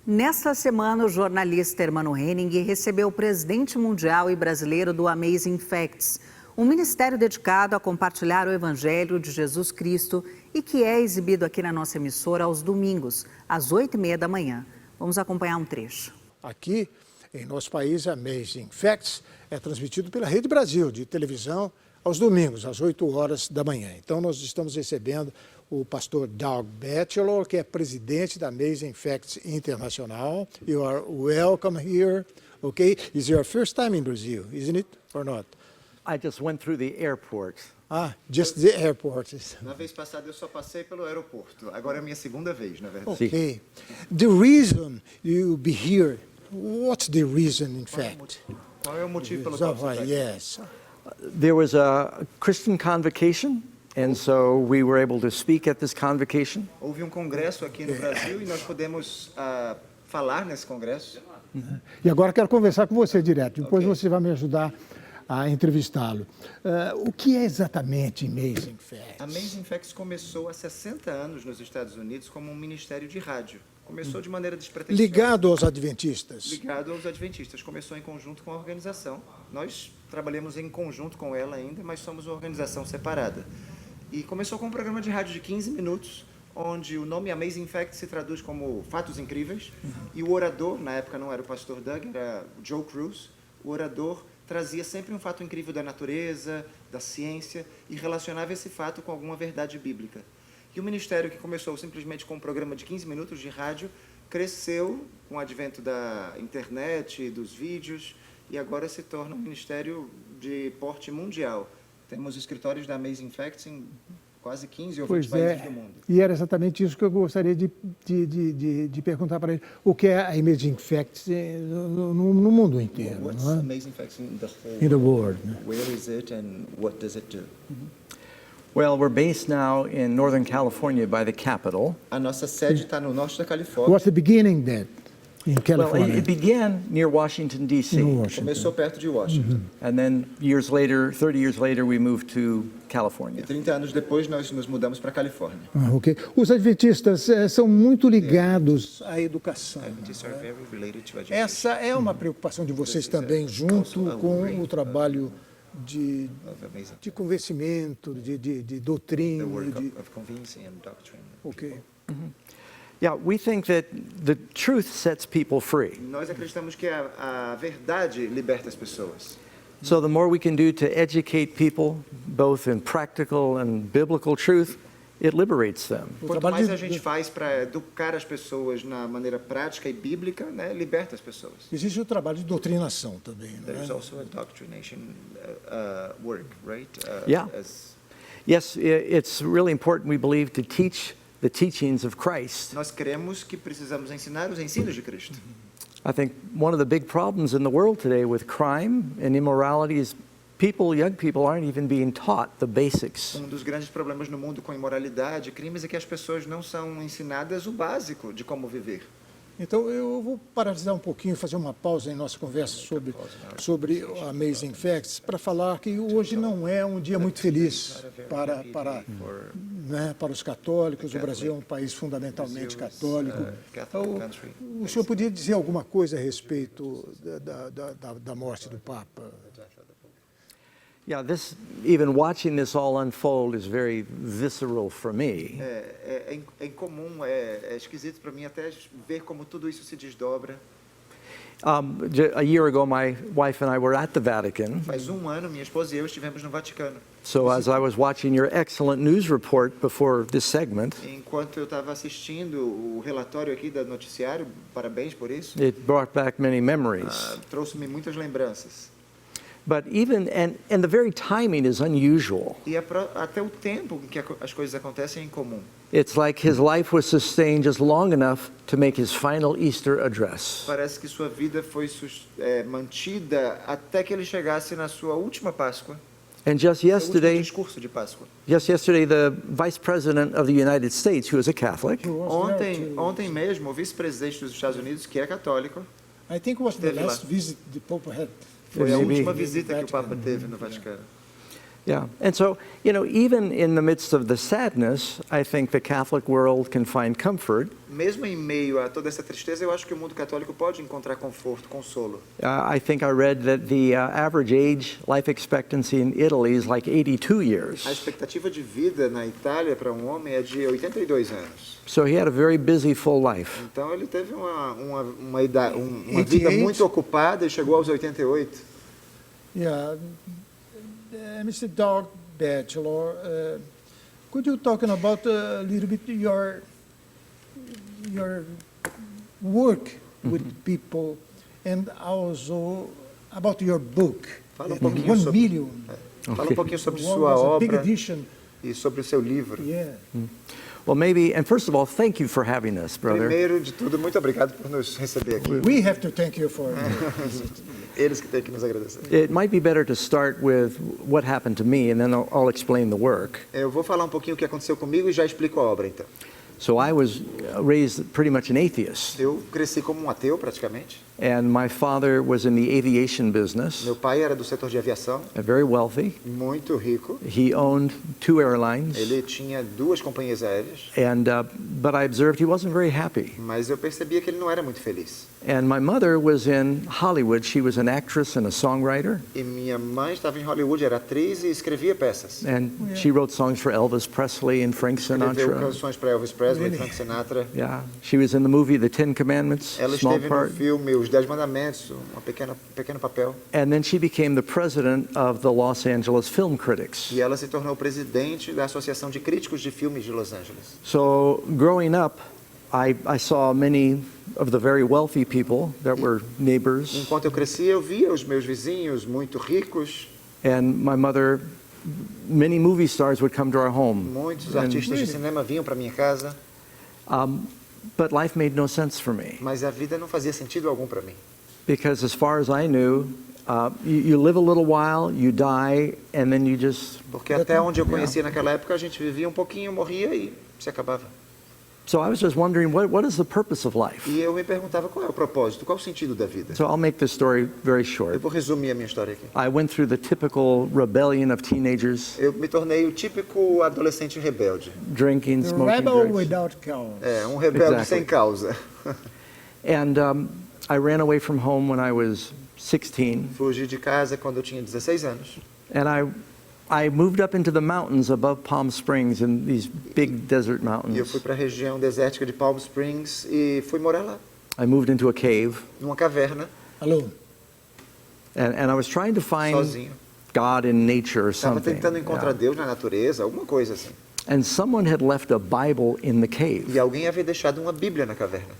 Nesta semana, o jornalista Hermano Henning recebeu o presidente mundial e brasileiro do Amazing Facts, um ministério dedicado a compartilhar o Evangelho de Jesus Cristo e que é exibido aqui na nossa emissora aos domingos, às 8h30 da manhã. Vamos acompanhar um trecho. Aqui, em nosso país, Amazing Facts é transmitido pela Rede Brasil de televisão aos domingos, às 8h da manhã. Então, nós estamos recebendo o pastor Doug Batchelor, que é presidente da Amazing Facts Internacional. You are welcome here, okay? It's your first time in Brazil, isn't it, or not? I just went through the airport. Just the airport. Na vez passada eu só passei pelo aeroporto. Agora é a minha segunda vez, na verdade. Okay. The reason you be here, what's the reason, in fact? Qual é o motivo pelo qual você está aqui? Yes. There was a Christian convocation, and so we were able to speak at this convocation. Houve um congresso aqui no Brasil e nós podemos falar nesse congresso. E agora quero conversar com você direto, depois Ok. você vai me ajudar a entrevistá-lo. O que é exatamente Amazing Facts? Amazing Facts começou há 60 anos nos Estados Unidos como um ministério de rádio. Começou de maneira despretensiosa. Ligado aos adventistas. Ligado aos adventistas. Começou em conjunto com a organização. Nós trabalhamos em conjunto com ela ainda, mas somos uma organização separada. E começou com um programa de rádio de 15 minutos, onde o nome Amazing Facts se traduz como fatos incríveis. E o orador, na época não era o pastor Doug, era o Joe Cruz. O orador trazia sempre um fato incrível da natureza, da ciência, e relacionava esse fato com alguma verdade bíblica. E o ministério, que começou simplesmente com um programa de 15 minutos de rádio, cresceu com o advento da internet, dos vídeos, e agora se torna um ministério de porte mundial. Temos escritórios da Amazing Facts em quase 15 ou 20 países do mundo. E era exatamente isso que eu gostaria de perguntar para ele. O que é a Amazing Facts no mundo inteiro? What's Não é? Amazing Facts in the whole In the world. Né? Where is it and what does it do? Well, we're based now in Northern California by the Capitol. A nossa sede está no norte da Califórnia. What's the beginning then in Well, California? it began near Washington, D.C. In Washington. Começou perto de Washington. And then years later, 30 years later, we moved to California. E 30 anos depois nós nos mudamos para a Califórnia. Ok. Os adventistas são muito ligados à educação. Adventists are very related to education. Essa é uma preocupação de vocês também, junto com o trabalho de convencimento, de doutrina. The work of convincing and doctrine. Ok. Yeah, we think that the truth sets people free. Nós acreditamos que a verdade liberta as pessoas. So the more we can do to educate people, both in practical and biblical truth, it liberates them. Quanto mais a gente faz para educar as pessoas na maneira prática e bíblica, né, liberta as pessoas. Existe o trabalho de doutrinação também, não There's é? also a doctrination work, right? Yeah. Yes, it's really important, we believe, to teach the teachings of Christ. Nós cremos que precisamos ensinar os ensinos de Cristo. I think one of the big problems in the world today with crime and immorality is young people aren't even being taught the basics. Dos grandes problemas no mundo com imoralidade e crimes é que as pessoas não são ensinadas o básico de como viver. Então, eu vou paralisar um pouquinho, fazer uma pausa em nossa conversa sobre o Amazing Facts, para falar que hoje não é um dia muito feliz para os católicos. O Brasil é um país fundamentalmente católico. O senhor podia dizer alguma coisa a respeito da morte do Papa? Yeah, even watching this all unfold is very visceral for me. É incomum, é esquisito para mim até ver como tudo isso se desdobra. A year ago, my wife and I were at the Vatican. Faz um ano, minha esposa e eu estivemos no Vaticano. So as I was watching your excellent news report before this segment, Enquanto eu estava assistindo o relatório aqui do noticiário, parabéns por isso, it brought back many memories. trouxe-me muitas lembranças. But even, and the very timing is unusual. E até o tempo em que as coisas acontecem é incomum. It's like his life was sustained just long enough to make his final Easter address. Parece que sua vida foi mantida até que ele chegasse na sua última Páscoa. And just Seu último yesterday, discurso de Páscoa. the Vice President of the United States, who is a Catholic, Ontem mesmo, o vice-presidente dos Estados Unidos, que é católico, I think it was the Esteve lá. last visit the Pope had. foi a Maybe. última visita que o Papa teve no Vaticano. Yeah. And so, even in the midst of the sadness, I think the Catholic world can find comfort. Mesmo em meio a toda essa tristeza, eu acho que o mundo católico pode encontrar conforto, consolo. I think I read that the average life expectancy in Italy is like 82 A years. expectativa de vida na Itália para um homem é de 82 anos. So he had a very busy, full life. Então ele teve uma vida 88. muito ocupada e chegou aos 88. Yeah, Mr. Doug Bachelor, could you talk about a little bit your work with people and also about your book? Fala um that pouquinho 1 sobre- million. Fala um pouquinho sobre What sua was a big obra edition. e sobre o seu livro. Yeah. Well, maybe, and first of all, thank you for having us, brother. Primeiro de tudo, muito obrigado por nos receber aqui. We have to thank you for visit. Eles que têm que nos agradecer. It might be better to start with what happened to me, and then I'll explain the work. Eu vou falar um pouquinho o que aconteceu comigo e já explico a obra, então. So I was raised pretty much an atheist, Eu cresci como um ateu, praticamente. and my father was in the aviation business, Meu pai era do setor de aviação, very wealthy. muito rico. He owned 2 airlines, Ele tinha 2 companhias aéreas, and but I observed he wasn't very happy. mas eu percebia que ele não era muito feliz. And my mother was in Hollywood. She was an actress and a songwriter, E minha mãe estava em Hollywood, era atriz e escrevia peças. and she wrote songs for Elvis Presley and Frank Escreveu Sinatra. canções para Elvis Presley, Really? Frank Sinatra. Yeah, she was in the movie The Ten Commandments, Ela small esteve no part. filme Os 10 Mandamentos, pequeno papel. And then she became the president of the Los Angeles Film Critics. E ela se tornou presidente da Associação de Críticos de Filmes de Los Angeles. So growing up, I saw many of the very wealthy people that were neighbors, Enquanto eu crescia, eu via os meus vizinhos muito ricos, and my mother, many movie stars would come to our home. muitos And- artistas de cinema vinham para minha casa, But life made no sense for me, mas a vida não fazia sentido algum para mim. because as far as I knew, you live a little while, you die, and then you just... Porque até onde eu conhecia naquela época, a gente vivia um pouquinho, morria e se acabava. So I was just wondering, what is the purpose of life? E eu me perguntava qual é o propósito, qual o sentido da vida. So I'll make this story very Eu short. vou resumir a minha história aqui. I went through the typical rebellion of teenagers, Eu me tornei o típico adolescente rebelde. drinking, The smoking rebel drugs. without cause. É, um rebelde Exactly. sem causa. And I ran away from home when I was 16, Fugi de casa quando eu tinha 16 anos. and I moved up into the mountains above Palm Springs in these big desert E eu mountains. fui para a região desértica de Palm Springs e fui morar lá, I moved into a cave, numa caverna, Alone. and I was trying to find sozinho. God in nature or Estava something. tentando encontrar Yeah. Deus na natureza, alguma coisa assim. And someone had left a Bible in the cave. E alguém havia deixado uma Bíblia na caverna.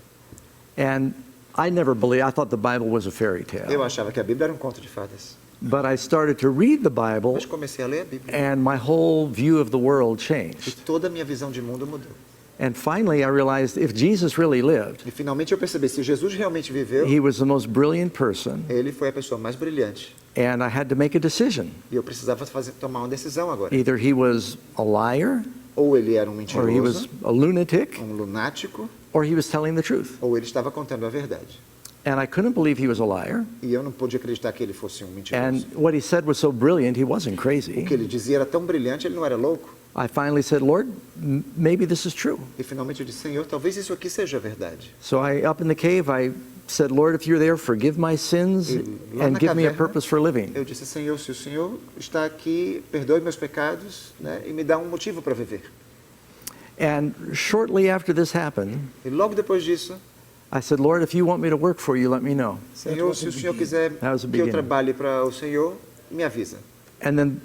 And I never believed, I thought the Bible was a fairy Eu tale. achava que a Bíblia era um conto de fadas. But I started to read the Bible, Mas comecei a ler a Bíblia. and my whole view of the world E changed. toda a minha visão de mundo mudou. And finally, I realized if Jesus really lived, E finalmente eu percebi, se Jesus realmente viveu, he was the most brilliant person, ele foi a pessoa mais brilhante. and I had to make a decision. E eu precisava tomar uma decisão agora. Either he was a liar, Ou ele era um or he was mentiroso, a lunatic, um lunático, or he was telling the truth. ou ele estava contando a verdade. And I couldn't believe he was a liar. E eu não pude acreditar que ele fosse um mentiroso. And what he said was so brilliant, he wasn't O crazy. que ele dizia era tão brilhante, ele não era louco. I finally said, Lord, maybe this is true. E finalmente eu disse, Senhor, talvez isso aqui seja verdade. So up in the cave, I said, Lord, if you're there, forgive my sins E lá and na give me a caverna, purpose for living. eu disse, Senhor, se o Senhor está aqui, perdoe meus pecados, né, e me dá um motivo para viver. And shortly after this happened, E logo depois disso, I said, Lord, if you want me to work for you, let me know. Senhor, se o Senhor quiser That was the que eu beginning. trabalhe para o Senhor, me avisa. And then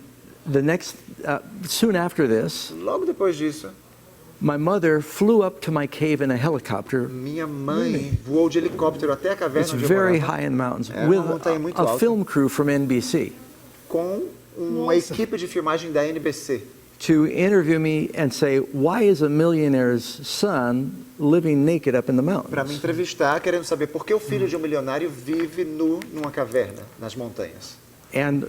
the next, soon after this, Logo depois disso, my mother flew up to my cave in a helicopter. minha mãe voou de helicóptero até a caverna It's onde eu very morava, high in the mountains É uma with montanha muito a alta. film crew from NBC com uma equipe de filmagem da NBC to interview me and say, why is a millionaire's son living naked up in the para me mountains? entrevistar, querendo saber por que o filho de um milionário vive nu numa caverna, nas montanhas. And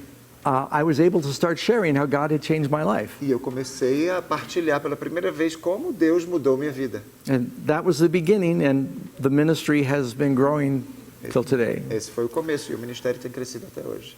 I was able to start sharing how God had changed my life. E eu comecei a partilhar pela primeira vez como Deus mudou minha vida. And that was the beginning, and the ministry has been growing till today. Esse foi o começo e o ministério tem crescido até hoje.